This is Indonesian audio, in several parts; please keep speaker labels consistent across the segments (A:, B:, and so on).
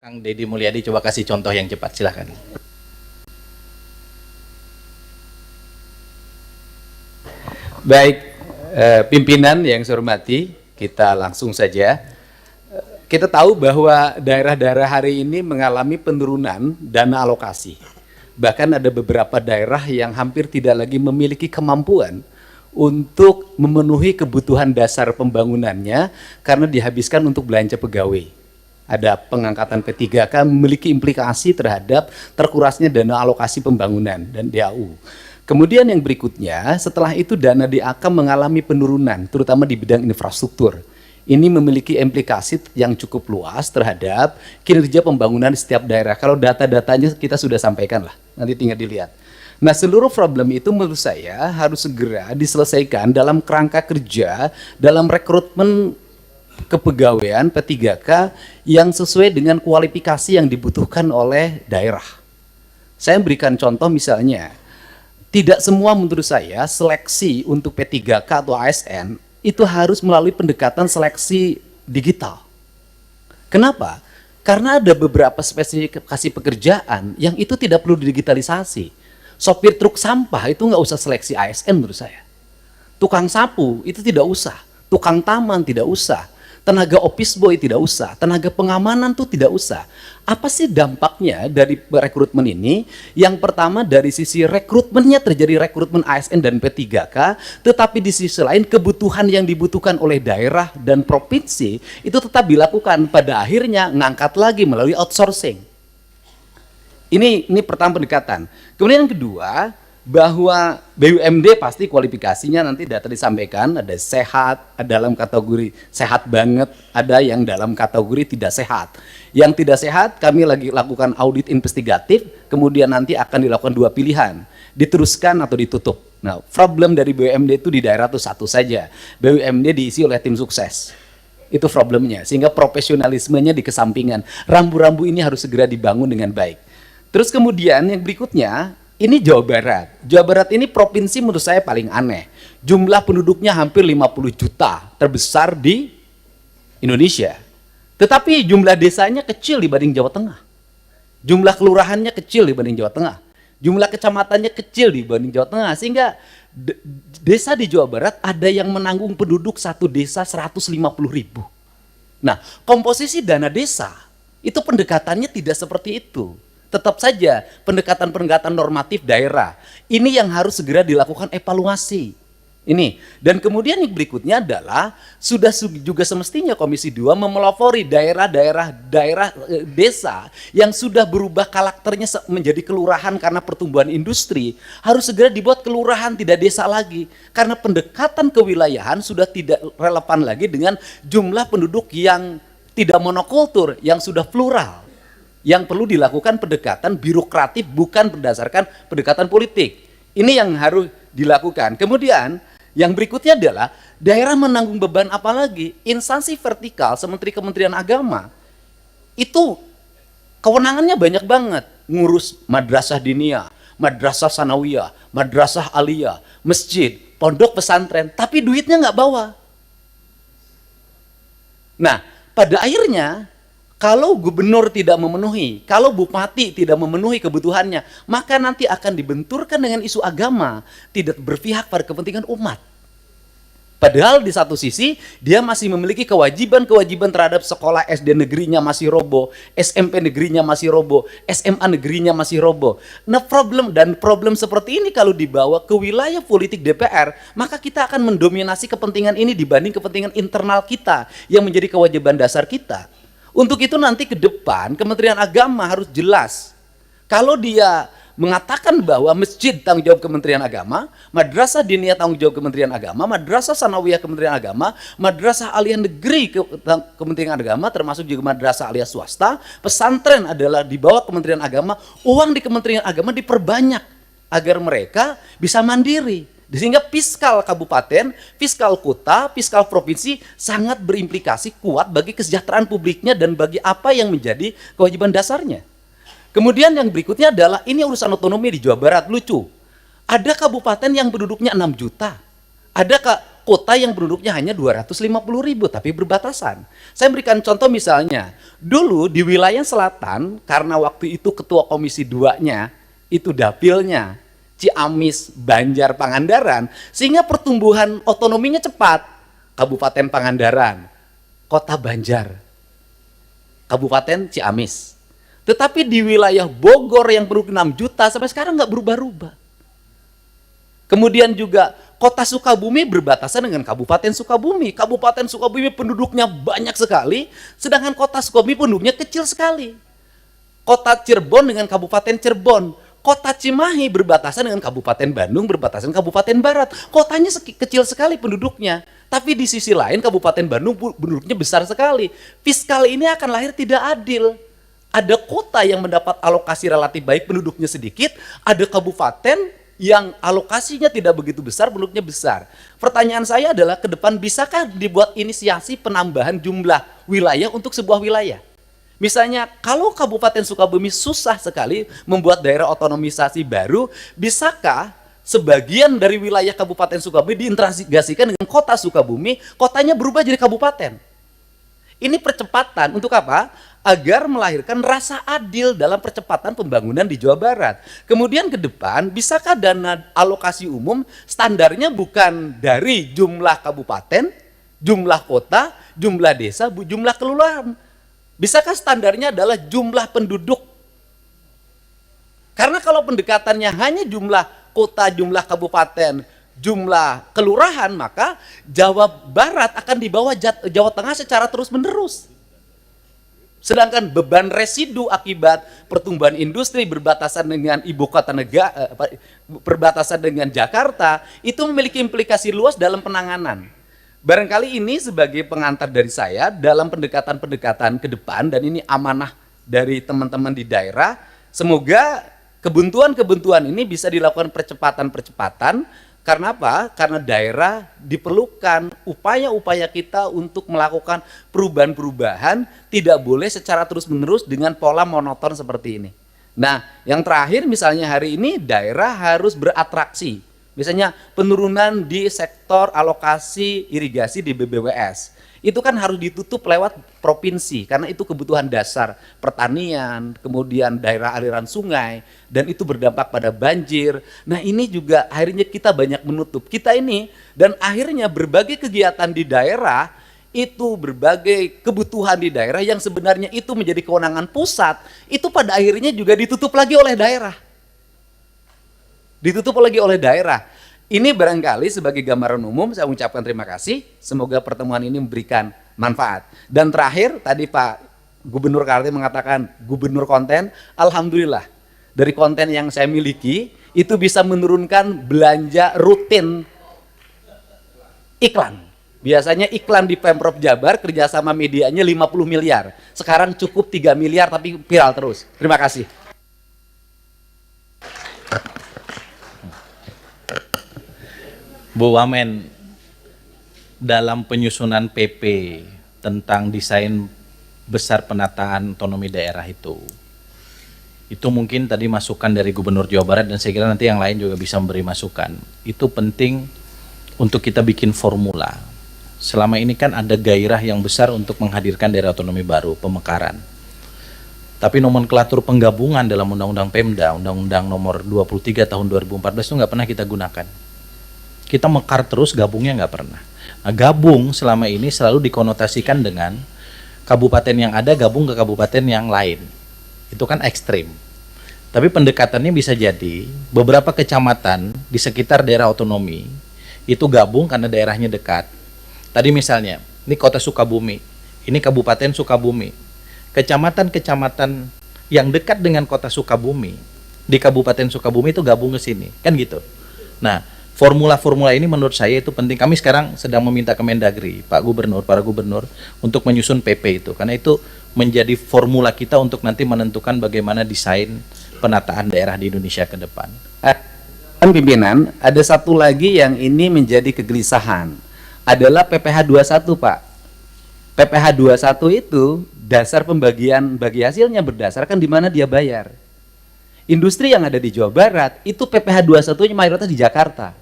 A: Kang Deddy Mulyadi, coba kasih contoh yang cepat, silahkan.
B: Baik, pimpinan yang saya hormati, kita langsung saja. Kita tahu bahwa daerah-daerah hari ini mengalami penurunan dana alokasi. Bahkan ada beberapa daerah yang hampir tidak lagi memiliki kemampuan untuk memenuhi kebutuhan dasar pembangunannya karena dihabiskan untuk belanja pegawai. Ada pengangkatan P3K memiliki implikasi terhadap terkurasnya dana alokasi pembangunan dan DAU. Kemudian yang berikutnya, setelah itu dana DAK mengalami penurunan, terutama di bidang infrastruktur. Ini memiliki implikasi yang cukup luas terhadap kinerja pembangunan di setiap daerah. Kalau data-datanya kita sudah sampaikan lah, nanti tinggal dilihat. Nah, seluruh problem itu menurut saya harus segera diselesaikan dalam kerangka kerja, dalam rekrutmen kepegawaian P3K yang sesuai dengan kualifikasi yang dibutuhkan oleh daerah. Saya berikan contoh misalnya, tidak semua menurut saya seleksi untuk P3K atau ASN itu harus melalui pendekatan seleksi digital. Kenapa? Karena ada beberapa spesifikasi pekerjaan yang itu tidak perlu digitalisasi. Sopir truk sampah itu nggak usah seleksi ASN menurut saya. Tukang sapu itu tidak usah, tukang taman tidak usah, tenaga office boy tidak usah, tenaga pengamanan tuh tidak usah. Apa sih dampaknya dari rekrutmen ini? Yang pertama dari sisi rekrutmennya terjadi rekrutmen ASN dan P3K, tetapi di sisi lain kebutuhan yang dibutuhkan oleh daerah dan provinsi itu tetap dilakukan, pada akhirnya ngangkat lagi melalui outsourcing. Ini pertama pendekatan. Kemudian yang kedua, bahwa BUMD pasti kualifikasinya nanti data disampaikan, ada sehat, ada dalam kategori sehat banget, ada yang dalam kategori tidak sehat. Yang tidak sehat kami lagi lakukan audit investigatif, kemudian nanti akan dilakukan dua pilihan, diteruskan atau ditutup. Nah, problem dari BUMD itu di daerah itu satu saja, BUMD diisi oleh tim sukses. Itu problemnya, sehingga profesionalismenya dikesampingkan. Rambu-rambu ini harus segera dibangun dengan baik. Terus kemudian yang berikutnya, ini Jawa Barat. Jawa Barat ini provinsi menurut saya paling aneh. Jumlah penduduknya hampir 50 juta, terbesar di Indonesia. Tetapi jumlah desanya kecil dibanding Jawa Tengah. Jumlah kelurahannya kecil dibanding Jawa Tengah. Jumlah kecamatannya kecil dibanding Jawa Tengah. Sehingga desa di Jawa Barat ada yang menanggung penduduk satu desa 150.000. Nah, komposisi dana desa itu pendekatannya tidak seperti itu. Tetap saja pendekatan-pendekatan normatif daerah. Ini yang harus segera dilakukan evaluasi. Ini. Dan kemudian yang berikutnya adalah sudah juga semestinya Komisi 2 memelopori daerah desa yang sudah berubah karakternya menjadi kelurahan karena pertumbuhan industri, harus segera dibuat kelurahan tidak desa lagi. Karena pendekatan kewilayahan sudah tidak relevan lagi dengan jumlah penduduk yang tidak monokultur, yang sudah plural. Yang perlu dilakukan pendekatan birokratif bukan berdasarkan pendekatan politik. Ini yang harus dilakukan. Kemudian yang berikutnya adalah daerah menanggung beban apa lagi? Instansi vertikal seperti Kementerian Agama itu kewenangannya banyak banget. Ngurus madrasah diniyah, madrasah sanawiyah, madrasah aliyah, masjid, pondok pesantren, tapi duitnya nggak bawa. Nah, pada akhirnya kalau gubernur tidak memenuhi, kalau bupati tidak memenuhi kebutuhannya, maka nanti akan dibenturkan dengan isu agama, tidak berpihak pada kepentingan umat. Padahal di satu sisi, dia masih memiliki kewajiban-kewajiban terhadap sekolah SD negerinya masih roboh, SMP negerinya masih roboh, SMA negerinya masih roboh. Nah, problem seperti ini kalau dibawa ke wilayah politik DPR, maka kita akan mendominasi kepentingan ini dibanding kepentingan internal kita, yang menjadi kewajiban dasar kita. Untuk itu nanti ke depan Kementerian Agama harus jelas. Kalau dia mengatakan bahwa masjid tanggung jawab Kementerian Agama, madrasah diniyah tanggung jawab Kementerian Agama, madrasah sanawiyah Kementerian Agama, madrasah aliyah negeri Kementerian Agama, termasuk juga madrasah aliyah swasta, pesantren adalah di bawah Kementerian Agama, uang di Kementerian Agama diperbanyak agar mereka bisa mandiri. Sehingga fiskal kabupaten, fiskal kota, fiskal provinsi sangat berimplikasi kuat bagi kesejahteraan publiknya dan bagi apa yang menjadi kewajiban dasarnya. Kemudian yang berikutnya adalah ini urusan otonomi di Jawa Barat, lucu. Ada kabupaten yang penduduknya 6 juta. Ada kota yang penduduknya hanya 250.000 tapi berbatasan. Saya berikan contoh misalnya, dulu di wilayah selatan karena waktu itu ketua komisi 2-nya itu dapilnya Ciamis, Banjar, Pangandaran, sehingga pertumbuhan otonominya cepat. Kabupaten Pangandaran, Kota Banjar, Kabupaten Ciamis. Tetapi di wilayah Bogor yang penduduk 6 juta sampai sekarang nggak berubah-ubah. Kemudian juga Kota Sukabumi berbatasan dengan Kabupaten Sukabumi. Kabupaten Sukabumi penduduknya banyak sekali, sedangkan Kota Sukabumi penduduknya kecil sekali. Kota Cirebon dengan Kabupaten Cirebon. Kota Cimahi berbatasan dengan Kabupaten Bandung, berbatasan Kabupaten Barat. Kotanya kecil sekali penduduknya. Tapi di sisi lain Kabupaten Bandung penduduknya besar sekali. Fiskal ini akan lahir tidak adil. Ada kota yang mendapat alokasi relatif baik, penduduknya sedikit. Ada kabupaten yang alokasinya tidak begitu besar, penduduknya besar. Pertanyaan saya adalah ke depan bisakah dibuat inisiasi penambahan jumlah wilayah untuk sebuah wilayah? Misalnya kalau Kabupaten Sukabumi susah sekali membuat daerah otonomisasi baru, bisakah sebagian dari wilayah Kabupaten Sukabumi diintegrasikan dengan Kota Sukabumi, kotanya berubah jadi kabupaten? Ini percepatan untuk apa? Agar melahirkan rasa adil dalam percepatan pembangunan di Jawa Barat. Kemudian ke depan, bisakah dana alokasi umum standarnya bukan dari jumlah kabupaten, jumlah kota, jumlah desa, jumlah kelurahan? Bisakah standarnya adalah jumlah penduduk? Karena kalau pendekatannya hanya jumlah kota, jumlah kabupaten, jumlah kelurahan, maka Jawa Barat akan di bawah Jawa Tengah secara terus-menerus. Sedangkan beban residu akibat pertumbuhan industri berbatasan dengan ibu kota negara, berbatasan dengan Jakarta, itu memiliki implikasi luas dalam penanganan. Barangkali ini sebagai pengantar dari saya dalam pendekatan-pendekatan ke depan, dan ini amanah dari teman-teman di daerah. Semoga kebuntuan-kebuntuan ini bisa dilakukan percepatan-percepatan. Karena apa? Karena daerah diperlukan upaya-upaya kita untuk melakukan perubahan-perubahan, tidak boleh secara terus-menerus dengan pola monoton seperti ini. Nah, yang terakhir misalnya hari ini daerah harus beratraksi. Misalnya penurunan di sektor alokasi irigasi di BBWS. Itu kan harus ditutup lewat provinsi karena itu kebutuhan dasar pertanian, kemudian daerah aliran sungai, dan itu berdampak pada banjir. Nah ini juga akhirnya kita banyak menutup. Kita ini dan akhirnya berbagai kegiatan di daerah itu berbagai kebutuhan di daerah yang sebenarnya itu menjadi kewenangan pusat, itu pada akhirnya juga ditutup lagi oleh daerah. Ditutup lagi oleh daerah. Ini barangkali sebagai gambaran umum saya ucapkan terima kasih. Semoga pertemuan ini memberikan manfaat. Dan terakhir tadi Pak Gubernur Kaltim mengatakan gubernur konten. Alhamdulillah dari konten yang saya miliki itu bisa menurunkan belanja rutin iklan. Biasanya iklan di Pemprov Jabar kerjasama medianya 50 miliar. Sekarang cukup 3 miliar tapi viral terus. Terima kasih.
A: Bu Wamen, dalam penyusunan PP tentang desain besar penataan otonomi daerah itu mungkin tadi masukan dari Gubernur Jawa Barat dan saya kira nanti yang lain juga bisa memberi masukan. Itu penting untuk kita bikin formula. Selama ini kan ada gairah yang besar untuk menghadirkan daerah otonomi baru, pemekaran. Tapi nomenklatur penggabungan dalam Undang-Undang Pemda, Undang-Undang nomor 23 tahun 2014 itu nggak pernah kita gunakan. Kita mekar terus, gabungnya nggak pernah. Nah, gabung selama ini selalu dikonotasikan dengan kabupaten yang ada gabung ke kabupaten yang lain. Itu kan ekstrim. Tapi pendekatannya bisa jadi beberapa kecamatan di sekitar daerah otonomi itu gabung karena daerahnya dekat. Tadi misalnya, ini kota Sukabumi, ini kabupaten Sukabumi. Kecamatan-kecamatan yang dekat dengan kota Sukabumi, di kabupaten Sukabumi itu gabung ke sini. Kan gitu. Nah, formula-formula ini menurut saya itu penting. Kami sekarang sedang meminta Kemendagri, Pak Gubernur, para gubernur untuk menyusun PP itu. Karena itu menjadi formula kita untuk nanti menentukan bagaimana desain penataan daerah di Indonesia ke depan.
B: Pimpinan, ada satu lagi yang ini menjadi kegelisahan. Adalah PPh 21, Pak. PPh 21 itu dasar pembagian bagi hasilnya berdasarkan di mana dia bayar. Industri yang ada di Jawa Barat itu PPh 21-nya mayoritas di Jakarta.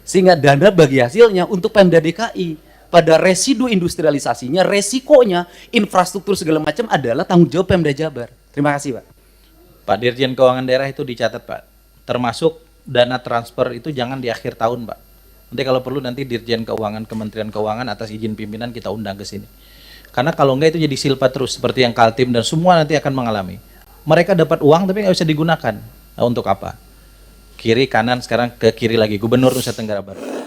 B: Sehingga dana bagi hasilnya untuk Pemda DKI pada residu industrialisasinya, resikonya, infrastruktur segala macam adalah tanggung jawab Pemda Jabar. Terima kasih, Pak.
A: Pak Dirjen Keuangan Daerah itu dicatat, Pak. Termasuk dana transfer itu jangan di akhir tahun, Pak. Nanti kalau perlu nanti Dirjen Keuangan Kementerian Keuangan atas izin pimpinan kita undang ke sini. Karena kalau enggak itu jadi silpa terus seperti yang Kaltim dan semua nanti akan mengalami. Mereka dapat uang tapi nggak bisa digunakan. Nah, untuk apa? Kiri kanan sekarang ke kiri lagi, Gubernur Nusa Tenggara Barat.